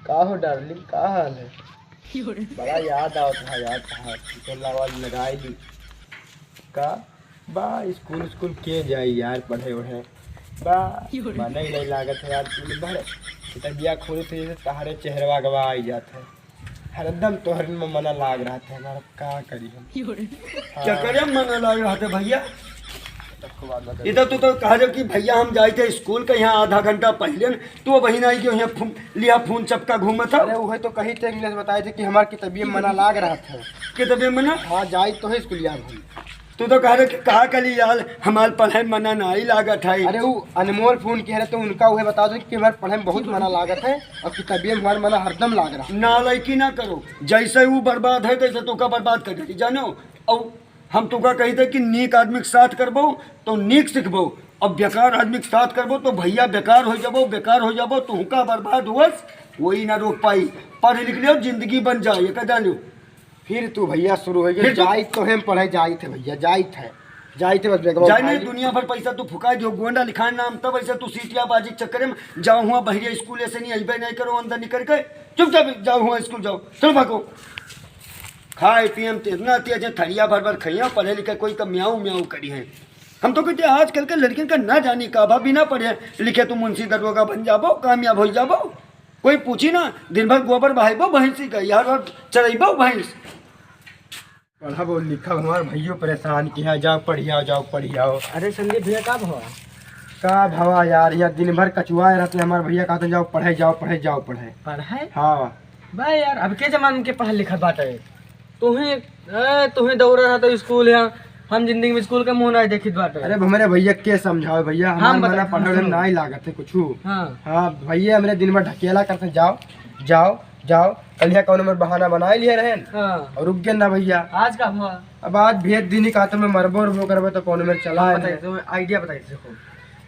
का हो डार्लिंग, का हाल है? बड़ा याद आवत था यार, कहा तो आवाज लगाई ली का बा। स्कूल स्कूल के जाई यार, पढ़े वढ़े बा मन ही नहीं लागत है यार। दिन भर तबिया खोले थे जैसे तहारे चेहरवा गवा आई जाते हैं, हरदम तोहर में मना लाग रहा था हमारा, का करी हम। क्या करे मन लग रहा था भैया? हाँ। इधर तो कहा जो कि भैया हम जाए थे स्कूल के यहाँ आधा घंटा पहले न, तो बहन आई कि यहाँ लिया फोन चपका घूमा था। अरे वो तो कही थे इंग्लिश बताए थे कि हमारे की तबीयत मना लाग रहा था कि तबीयत मना। हाँ जाई तो है स्कूल यार हम। तू तो कह रहे कि कहा कली यार हमारे पढ़ाई मना नहीं लागत है। अरे वो अनमोल फोन किया रहे तो उनका वह बता दो कि हमारे पढ़ाई में बहुत मना लागत है और कि तबीयत हमारे मना हरदम लाग रहा है। ना लड़की ना करो, जैसे वो बर्बाद है तैसे तो का बर्बाद कर देती जानो। और हम तुका कही थे कि नीक आदमी के साथ करबो तो नीक सीखबो, अब बेकार आदमी के साथ करबो तो भैया बेकार हो जाबो, बेकार हो जाबो तो हुका बर्बाद हुअस वही ना रोक पाई। पढ़ लिख लियो जिंदगी बन जाए ये कह जानो। फिर तू भैया शुरू हो गया फिर तो- जाई तो हम पढ़ाई जाई थे भैया, जाई थे बस बेगवा जाए नहीं दुनिया भर पैसा तू फुका दियो गोंडा लिखान नाम तब ऐसे तू सीटिया बाजी के चक्कर में जाओ हुआ बहरिया स्कूल ऐसे नहीं अबे नहीं करो अंदर निकल के चुपचाप जाओ हुआ स्कूल जाओ चलो भागो। खाए पियम इतना तेज थरिया भर भर खइया पढ़े लिखे कोई का म्याऊ म्याऊ करी है। हम तो कहते आजकल के लड़कियों का ना जानी का भी ना पढ़े लिखे तुम मुंशी दरोगा बन जाबो कामयाब हो जाबो। कोई पूछी ना दिन भर गोबर बहाइबो भैंसी का यार चरेबो भैंस। पढ़ा वो लिखा हमारे भैया परेशान किया, जाओ पढ़िया जाओ पढ़ियाओ। अरे संदीप भैया का भवा का भवा यार, यह दिन भर कचुआए रहते हमारे भैया कहते जाओ पढ़े जाओ पढ़े जाओ पढ़े। पढ़ाई हाँ भाई यार अब के जमाने के पढ़ा लिखा बात है। तुम्हें दौड़ रहा था स्कूल यहाँ, हम जिंदगी में स्कूल का मुंह ना देखी बात है। अरे हमारे भैया के समझाओ भैया, हमारे मना पढ़े ना ही लागत है कुछ। हाँ हाँ भैया हमारे दिन भर ढकेला करते जाओ जाओ जाओ, कल कौन नंबर बहाना बना लिए रहे हाँ और रुक गए ना भैया। आज का भवा अब आज भेज दिन का तो मैं मरबो उरबो करबो तो कौन में चला है। बताइए तो आइडिया बताइए देखो,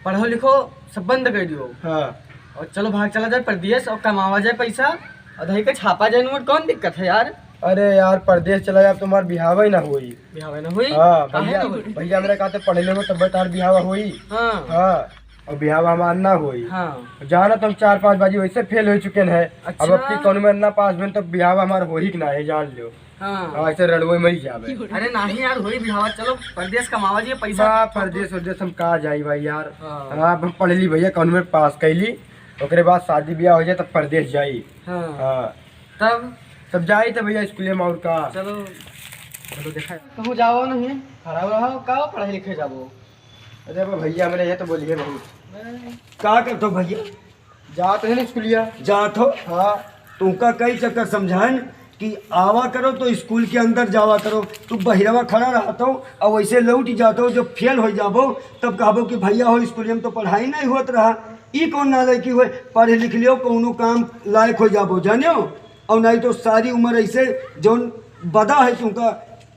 पढ़ो लिखो सब बंद कर दियो हाँ और चलो भाग चला जाए परदेश और कमावा जाए पैसा और दही का छापा जाए नोट, कौन दिक्कत है यार। अरे यार परदेश चला जाए तुम्हार बिहावा ही ना हुई। बिहावा ना हुई। हाँ काहे भैया ना हुई? भैया मेरे कहते पढ़े ले तब तार बिहावा हुई। हाँ हाँ और बिहावा हमार ना हुई। हाँ जाना तो हम 4-5 बाजी वैसे फेल हो चुके हैं। अच्छा। अब अपनी कौन में ना पास में तो बिहावा हमारा हो ही ना है जान लो। हाँ ऐसे रड़ुए में ही जावे। अरे नहीं यार हुई बिहावा, चलो परदेश कमावा जी पैसा। बा परदेश उरदेश हम कहा जाई भाई यार। हाँ। हाँ अब हम पढ़ ली भैया कौन में पास कैली, ओकरे बाद शादी ब्याह हो जाए तब परदेश जाई। हाँ हाँ तब जाई थे भैया स्कूल में और का। चलो चलो देखा कहूँ जाओ नहीं खड़ा रहो का पढ़े लिखे जाओ। अरे बा भैया मेरे ये तो बोलिए बहुत का करतो भैया जात है ना स्कूलिया। जात हो हाँ तुमका कई चक्कर समझान कि आवा करो तो स्कूल के अंदर जावा करो। तू बहिरवा खड़ा रहता हो और वैसे लौट जाता हो, जब फेल हो जाबो तब कहबो कि भैया हो स्कूल में तो पढ़ाई नहीं होत रहा। ई कौन ना लड़की हो पढ़ लिख लियो कोनो काम लायक हो जाबो जानियो। और नहीं तो सारी उम्र ऐसे जौन बदा है तुमका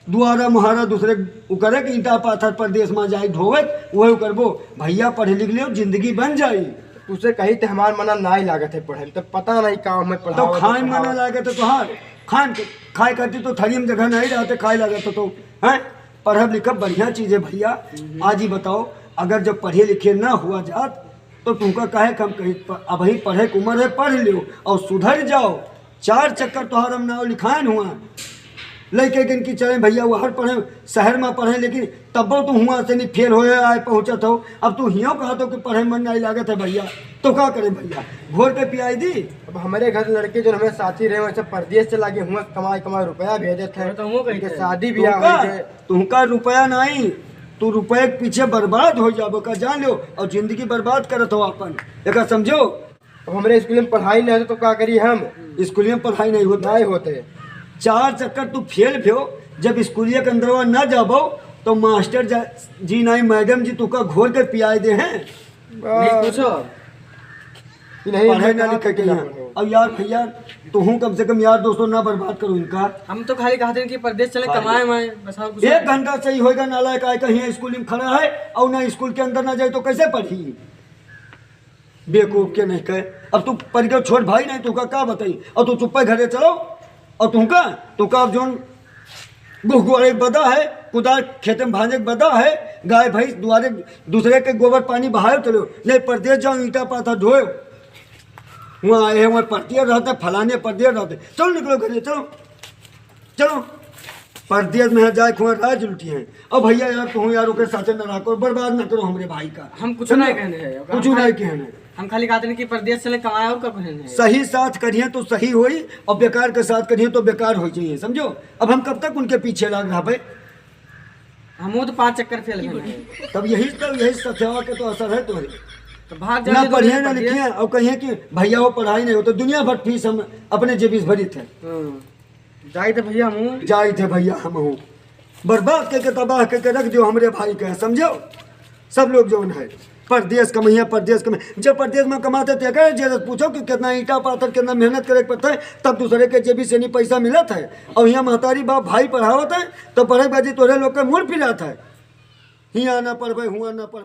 दुआरा मुहारा दूसरे करे कि ईटा पाथर प्रदेश में जाए ढोवे वही करबो। भैया पढ़े लिख लियो जिंदगी बन जाई। उसे कही थे हमार मना ना ही लागत है पढ़े में, तो पता नहीं काम में तो पढ़ाओ खाए मना लागे तो तुहार खान खाए करती तो थली में जगह नहीं रहते खाए लगे तो हैं। पढ़ब लिखब बढ़िया चीज़ है भैया। आज ही बताओ अगर जब पढ़े लिखे ना हुआ जात तो तुमका कहे कम कही अब ही पढ़े की उम्र है पढ़ लियो और सुधर जाओ। 4 चक्कर तुहार हम नाव लिखाए हुआ लड़के किन की चले भैया वो हर पढ़े शहर में पढ़े लेकिन तब तो हुआ से नहीं फेल हो आए पहुँचत हो। अब तू हियों कहा तो कि पढ़े मन नहीं लागत है भैया तो क्या करे भैया घोर के पियाई दी। अब हमारे घर लड़के जो हमें साथी रहे वैसे परदेश चला गए हुआ कमाई रुपया भेजे थे तो वो कही उनके थे। शादी ब्याह हुई थे। तुमका रुपया नहीं तू रुपये के पीछे बर्बाद हो जाबो का जान लो और जिंदगी बर्बाद करत हो अपन एक समझो। अब हमारे स्कूल में पढ़ाई नहीं होती तो क्या करिए हम, स्कूल में पढ़ाई नहीं होता नहीं होते। 4 चक्कर तू फेल भ्यो जब स्कूलिया के अंदरवा न जाबो तो मास्टर जी नहीं मैडम जी तुका घोर के पियाए दे हैं। नहीं पूछो नहीं पढ़े ना लिखे के यहाँ। अब यार भैया तू कम से कम यार दोस्तों ना बर्बाद करो इनका। हम तो खाली कहते हैं कि परदेश चले कमाए माए बस और कुछ 1 घंटा सही होएगा नालायक आए कहीं स्कूल में खड़ा है और ना स्कूल के अंदर ना जाए तो कैसे पढ़ी बेवकूफ के नहीं कहे। अब तू पढ़ के छोट भाई नहीं तू का बताई और तू चुप्पे घरे चलो और तुमका अब जोन गुहगुआरे बदा है कुदार खेते में भांजे बदा है गाय भैंस दुआरे दूसरे के गोबर पानी बहायो चलो नहीं परदेश जाओ ईटा पाथा ढोयो। वहाँ आए हैं, वहाँ परदेश रहते, फलाने परदेश रहते। चलो निकलो घर, चलो चलो। परदेश में है जाए खुआ राज लुटी है। अब भैया यार कहूँ यार ओके साथे न रखो, बर्बाद न करो हमरे भाई का। हम कुछ नहीं कहने हैं, कुछ नहीं कहने, हम खाली कहते हैं कि परदेश चले कमाया और कब कहने हैं। सही साथ करिए तो सही होई, और बेकार के साथ करिए तो बेकार हो जाइए, समझो। अब हम कब तक उनके पीछे लग रहा भाई, हम तो 5 चक्कर फेल हैं। तब यही सत्यावा के तो असर है तुम्हारे। तो भाग ना जाने दो पढ़िए ये ना परदेश। लिखिए और कहिए कि भैया वो पढ़ाई नहीं हो, तो दुनिया भर फीस हम अपने जेबी से भरी थे। जाई तो भैया हम जाए थे भैया हम हूँ, बर्बाद करके तबाह करके रख दो हमरे भाई के, समझो। सब लोग जो है परदेश कमैया, परदेश कम, जब परदेश में कमाते थे क्या जे पूछो कि कितना ईंटा पाथर कितना मेहनत करे पड़ता है, तब दूसरे के जेबी से नहीं पैसा मिलता है। और यहाँ महतारी बाप भाई पढ़ावत है तो पढ़े बाजी तोरे लोग का मूड फिर आता है, हियाँ ना पढ़ हुआ ना पढ़